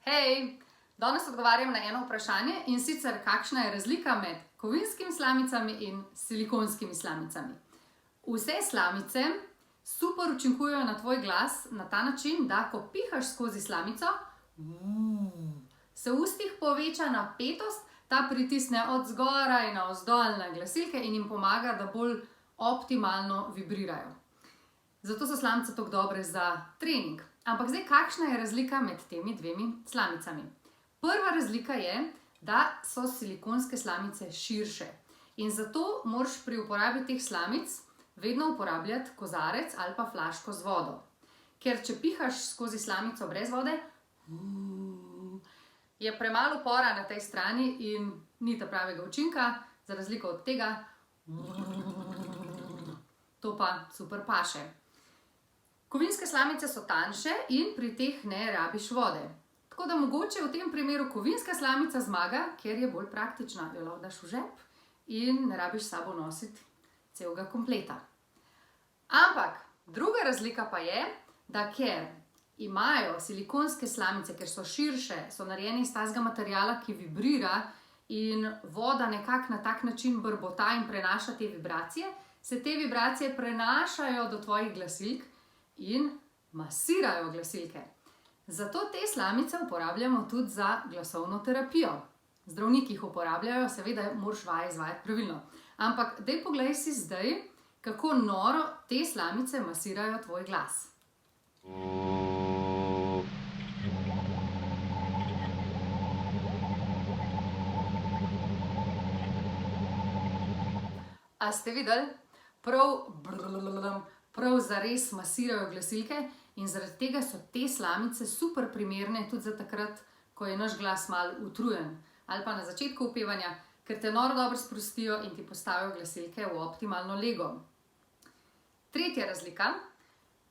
Hej, danes odgovarjam na eno vprašanje in sicer kakšna je razlika med kovinskimi slamicami in silikonskimi slamicami. Vse slamice super učinkujejo na tvoj glas na ta način, da ko pihaš skozi slamico, se v ustih poveča napetost, ta pritisne od zgoraj na vzdolj na glasilke in jim pomaga, da bolj optimalno vibrirajo. Zato so slamice tako dobre za trening. Ampak zdaj, kakšna je razlika med temi dvemi slamicami? Prva razlika je, da so silikonske slamice širše. In zato moraš pri uporabi teh slamic vedno uporabljati kozarec ali pa flaško z vodo. Ker če pihaš skozi slamico brez vode, je premalo upora na tej strani in ni ta pravega učinka, za razliko od tega, to pa super paše. Kovinske slamice so tanjše in pri teh ne rabiš vode. Tako da mogoče v tem primeru kovinska slamica zmaga, ker je bolj praktična. Jo lahko daš v žep in ne rabiš s sabo nositi celega kompleta. Ampak druga razlika pa je, da ker imajo silikonske slamice, ker so širše, so narejene iz takega materiala, ki vibrira in voda nekako na tak način brbota in prenaša te vibracije, se te vibracije prenašajo do tvojih glasilk in masirajo glasilke. Zato te slamice uporabljamo tudi za glasovno terapijo. Zdravniki jih uporabljajo, seveda moraš vaje izvajati pravilno. Ampak daj poglej si zdaj, kako noro te slamice masirajo tvoj glas. A ste videli? Prav zares masirajo glasilke in zaradi tega so te slamice super primerne tudi za takrat, ko je naš glas malo utrujen ali pa na začetku upevanja, ker te noro dobro sprostijo in ti postavijo glasilke v optimalno lego. Tretja razlika.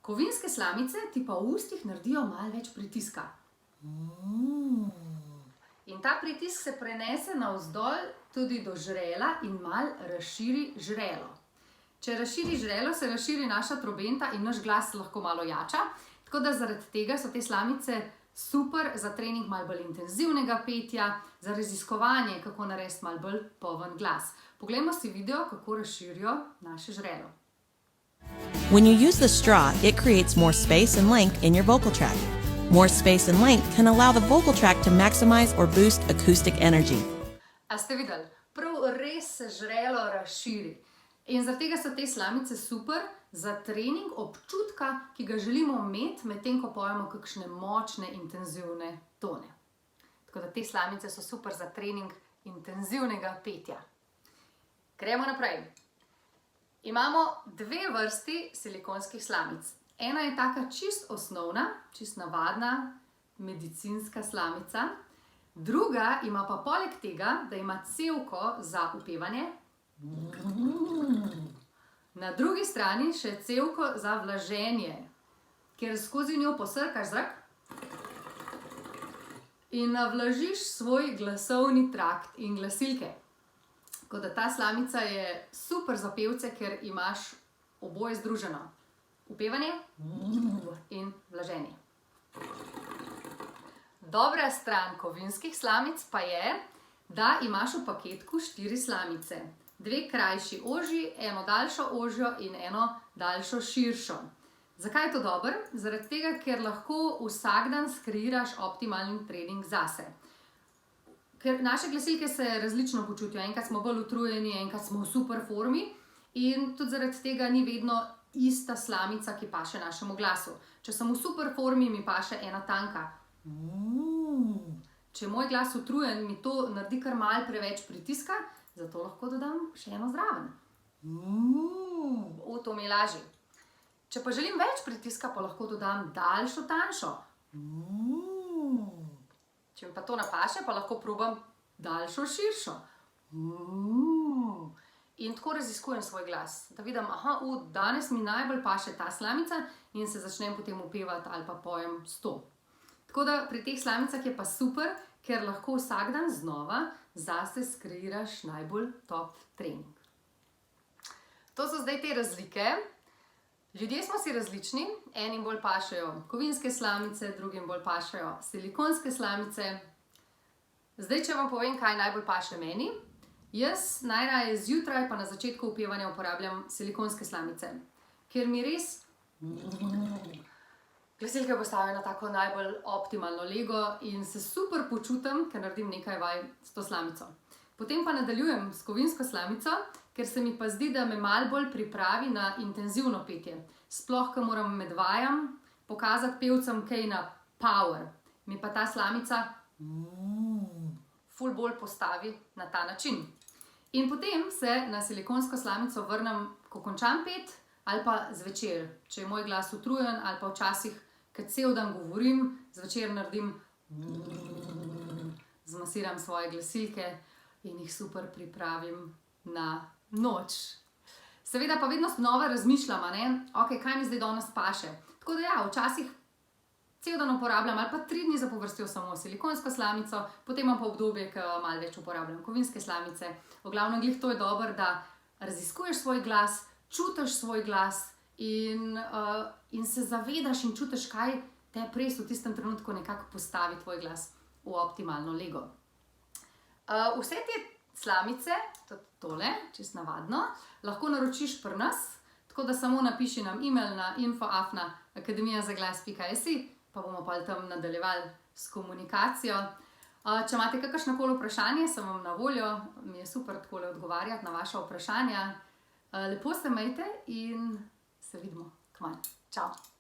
Kovinske slamice ti pa v ustih naredijo malo več pritiska. In ta pritisk se prenese navzdol tudi do žrela in malo razširi žrelo. Če razširi žrelo, se razširi naša trobenta in naš glas lahko malo jača, tako da zaradi tega so te slamice super za trening malo bolj intenzivnega petja, za raziskovanje, kako narediti malo bolj poln glas. Poglejmo si video, kako razširijo naše žrelo. When you use the straw, it creates more space and length in your vocal tract. More space and length can allow the vocal tract to maximize or boost acoustic energy. A ste videli? Prav res se žrelo razširi. In zaradi tega so te slamice super za trening občutka, ki ga želimo imeti, medtem ko pojemo kakšne močne, intenzivne tone. Tako da te slamice so super za trening intenzivnega petja. Gremo naprej. Imamo dve vrsti silikonskih slamic. Ena je taka čist osnovna, čist navadna medicinska slamica. Druga ima pa poleg tega, da ima cevko za upevanje. Na drugi strani še cevko za vlaženje, kjer skozi njo posrkaš zrak in navlažiš svoj glasovni trakt in glasilke. Tako da ta slamica je super za pevce, ker imaš oboje združeno. Upevanje in vlaženje. Dobra stran kovinskih slamic pa je, da imaš v paketku 4 slamice. 2 krajši ožji, eno daljšo ožjo in eno daljšo širšo. Zakaj je to dobro? Zaradi tega, ker lahko vsak dan skreiraš optimalni trening zase. Ker naše glasilke se različno počutijo. Enkrat smo bolj utrujeni, enkrat smo v super formi in tudi zaradi tega ni vedno ista slamica, ki paše našemu glasu. Če sem v super formi, mi paše ena tanka. Če je moj glas utrujen, mi to naredi kar malo preveč pritiska, zato lahko dodam še eno zraven. To mi je lažje. Če pa želim več pritiska, pa lahko dodam daljšo, tanjšo. Če mi pa to ne paše, pa lahko probam daljšo, širšo. In tako raziskujem svoj glas. Da vidim, danes mi najbolj paše ta slamica in se začnem potem upevati ali pa pojem s to. Tako da pri teh slamicah je pa super, ker lahko vsak dan znova zase skreiraš najbolj top trening. To so zdaj te razlike. Ljudje smo si različni, enim bolj pašejo kovinske slamice, drugim bolj pašejo silikonske slamice. Zdaj, če vam povem, kaj najbolj paše meni, jaz najraje zjutraj pa na začetku upevanja uporabljam silikonske slamice, ker mi res glasilke postavijo na tako najbolj optimalno lego in se super počutim, ker naredim nekaj vaj s to slamico. Potem pa nadaljujem s kovinsko slamico, ker se mi pa zdi, da me malo bolj pripravi na intenzivno petje. Sploh, ko moram med vajam pokazati pevcem kaj na power. Mi pa ta slamica ful bolj postavi na ta način. In potem se na silikonsko slamico vrnem, ko končam pet, ali pa zvečer, če je moj glas utrujen, ali pa včasih, kad cel dan govorim, zvečer naredim, zmasiram svoje glasilke in jih super pripravim na noč. Seveda pa vedno znova razmišljam, ok, kaj mi zdaj danes paše. Tako da ja, včasih cel dan uporabljam ali pa 3 dni zapovrstjo samo silikonsko slamico, potem imam pa obdobje, ko malo več uporabljam kovinske slamice. V glavnem glih to je dobro, da raziskuješ svoj glas, čutiš svoj glas in se zavedaš in čutiš, kaj te res v tistem trenutku nekako postavi tvoj glas v optimalno lego. Vse te slamice, tole, čisto navadno, lahko naročiš pri nas, tako da samo napiši nam e-mail na info@akademijazaglas.si, pa bomo pa tam nadaljevali s komunikacijo. Če imate kakršnokoli vprašanje, sem vam na voljo, mi je super takole odgovarjati na vaša vprašanja. Lepo se imejte in se vidimo kmalu. Čau!